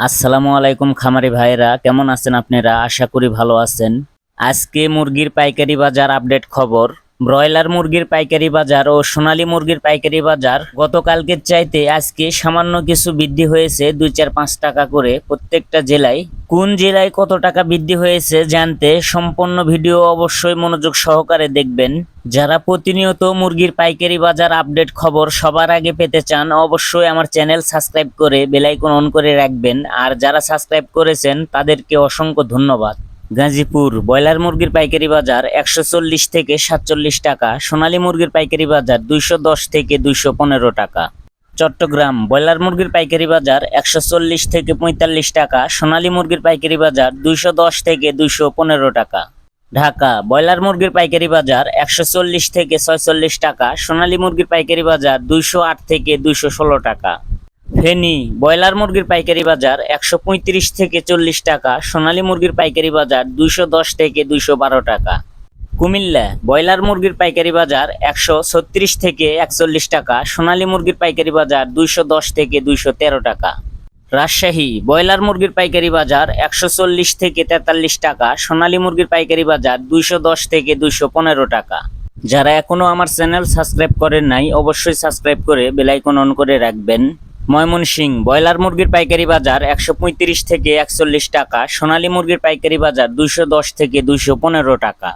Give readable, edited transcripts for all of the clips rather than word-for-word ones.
আসসালামু আলাইকুম খামারি ভাইরা, কেমন আছেন আপনারা? আশা করি ভালো আছেন। আজকে মুরগির পাইকারি বাজার আপডেট খবর। ব্রয়লার মুরগির পাইকারি বাজার ও সোনালী মুরগির পাইকারি বাজার গতকালকের চাইতে আজকে সামান্য কিছু বৃদ্ধি হয়েছে, 2-4-5 টাকা করে প্রত্যেকটা জেলায়। কোন জেলায় কত টাকা বৃদ্ধি হয়েছে জানতে সম্পূর্ণ ভিডিও অবশ্যই মনোযোগ সহকারে দেখবেন। যারা প্রতিনিয়ত মুরগির পাইকারি বাজার আপডেট খবর সবার আগে পেতে চান, অবশ্যই আমার চ্যানেল সাবস্ক্রাইব করে বেল আইকন অন করে রাখবেন। আর যারা সাবস্ক্রাইব করেছেন তাদেরকে অসংখ্য ধন্যবাদ। গাজীপুর ব্রয়লার মুরগির পাইকারি বাজার 140 থেকে 47 টাকা, সোনালী মুরগির পাইকারি বাজার 210 থেকে 215 টাকা। চট্টগ্রাম ব্রয়লার মুরগির পাইকারি বাজার 140 থেকে 45 টাকা, সোনালী মুরগির পাইকারি বাজার 210 থেকে 215 টাকা। ঢাকা ব্রয়লার মুরগির পাইকারি বাজার 140 থেকে 46 টাকা, সোনালী মুরগির পাইকারি বাজার 208 থেকে 216 টাকা। ফেনী ব্রয়লার মুরগির পাইকারি বাজার 135 থেকে 40 টাকা, সোনালী মুরগির পাইকারি বাজার 210 থেকে 212 টাকা। কুমিল্লা ব্রয়লার মুরগির পাইকারি বাজার 136 থেকে 41 টাকা, সোনালী মুরগির পাইকারি বাজার 210 থেকে 213 টাকা। রাজশাহী ব্রয়লার মুরগির পাইকারি বাজার 140 থেকে 43 টাকা, সোনালী মুরগির পাইকারি বাজার 210 থেকে 215 টাকা। যারা এখনো আমার চ্যানেল সাবস্ক্রাইব করেন নাই, অবশ্যই সাবস্ক্রাইব করে বেল আইকন অন করে রাখবেন। ময়মনসিংহ ব্রয়লার মুরগির পাইকারি বাজার 135 থেকে 41 টাকা, সোনালী মুরগির পাইকারি বাজার 210 থেকে 215 টাকা।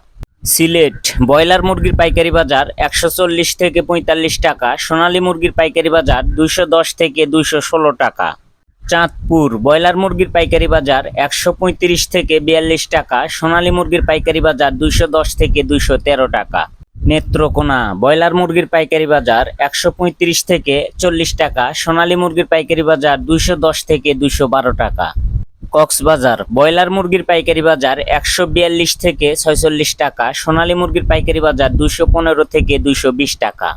সিলেট ব্রয়লার মুরগির পাইকারি বাজার 140 থেকে 45 টাকা, সোনালী মুরগির পাইকারি বাজার 210 থেকে 216 টাকা। চাঁদপুর ব্রয়লার মুরগির পাইকারি বাজার 135 থেকে 42 টাকা, সোনালী মুরগির পাইকারি বাজার 210 থেকে 213 টাকা। নেত্রকোনা ব্রয়লার মুরগির পাইকারি বাজার 135 থেকে 40 টাকা, সোনালী মুরগির পাইকারি বাজার 210 থেকে 212 টাকা। কক্সবাজার ব্রয়লার মুরগির পাইকারি বাজার 142 থেকে 46 টাকা, সোনালী মুরগির পাইকারি বাজার 215 থেকে 220 টাকা।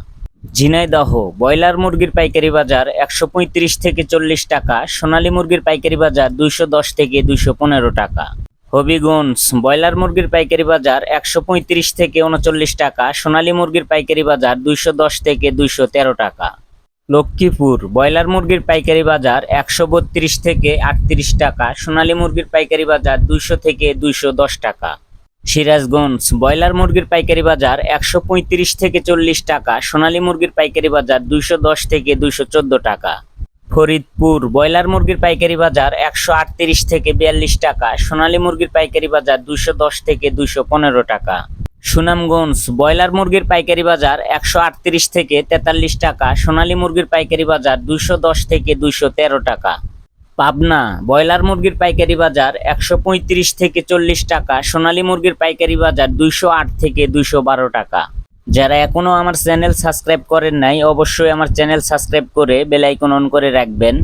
ঝিনাইদহ ব্রয়লার মুরগির পাইকারি বাজার 135 থেকে 40 টাকা, সোনালী মুরগির পাইকারি বাজার 210 থেকে 215 টাকা। হবিগঞ্জ ব্রয়লার মুরগির পাইকারি বাজার 135 থেকে 39 টাকা, সোনালী মুরগির পাইকারি বাজার 210 থেকে 213 টাকা। লক্ষ্মীপুর ব্রয়লার মুরগির পাইকারি বাজার 132 থেকে 38 টাকা, সোনালী মুরগির পাইকারি বাজার 200 থেকে 210 টাকা। সিরাজগঞ্জ ব্রয়লার মুরগির পাইকারি বাজার 135 থেকে 40 টাকা, সোনালী মুরগির পাইকারি বাজার 210 থেকে 214 টাকা। ফরিদপুর ব্রয়লার মুরগির পাইকারি বাজার 138 থেকে 42 টাকা, সোনালী মুরগির পাইকারি বাজার 210 থেকে 215 টাকা। সুনামগঞ্জ ব্রয়লার মুরগির পাইকারি বাজার 138 থেকে 43 টাকা, সোনালী মুরগির পাইকারি বাজার 210 থেকে 213 টাকা। পাবনা ব্রয়লার মুরগির পাইকারি বাজার 135 থেকে 40 টাকা, সোনালী মুরগির পাইকারি বাজার 208 থেকে 212 টাকা। যারা এখনো আমার চ্যানেল সাবস্ক্রাইব করেন নাই, অবশ্যই আমার চ্যানেল সাবস্ক্রাইব করে বেল আইকন অন করে রাখবেন।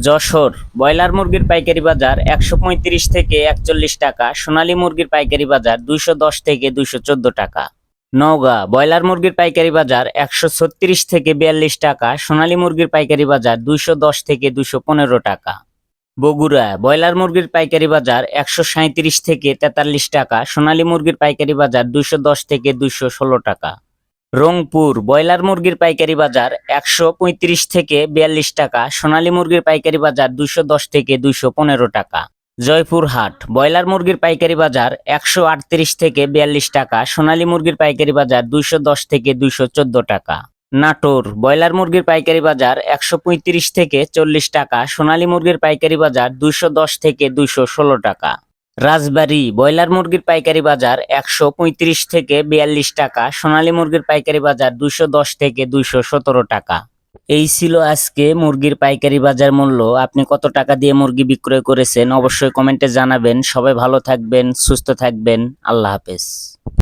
যশোর ব্রয়লার মুরগির পাইকারি বাজার 135 থেকে 41 টাকা, সোনালী মুরগির পাইকারি বাজার 210 থেকে 214 টাকা। নওগাঁ ব্রয়লার মুরগির পাইকারি বাজার 136 থেকে 42 টাকা, সোনালী মুরগির পাইকারি বাজার 210 থেকে 215 টাকা। বগুড়া ব্রয়লার মুরগির পাইকারি বাজার 137 থেকে 43 টাকা, সোনালী মুরগির পাইকারি বাজার 210 থেকে 216 টাকা। রংপুর ব্রয়লার মুরগির পাইকারি বাজার 135 থেকে 42 টাকা, সোনালী মুরগির পাইকারি বাজার 210 থেকে 215 টাকা। জয়পুরহাট ব্রয়লার মুরগির পাইকারি বাজার 138 থেকে 42 টাকা, সোনালী মুরগির পাইকারি বাজার 210 থেকে 214 টাকা। নাটোর ব্রয়লার মুরগির পাইকারি বাজার 135 থেকে 40 টাকা, সোনালী মুরগির পাইকারি বাজার 210 থেকে 216 টাকা। রাজবাড়ী ব্রয়লার মুরগির পাইকারি বাজার 135 থেকে 42 টাকা, সোনালী মুরগির পাইকারি বাজার 210 থেকে 217 টাকা। এই ছিল আজকে মুরগির পাইকারি বাজার মূল্য। আপনি কত টাকা দিয়ে মুরগি বিক্রয় করেছেন অবশ্যই কমেন্টে জানাবেন। সবাই ভালো থাকবেন, সুস্থ থাকবেন। আল্লাহ হাফেজ।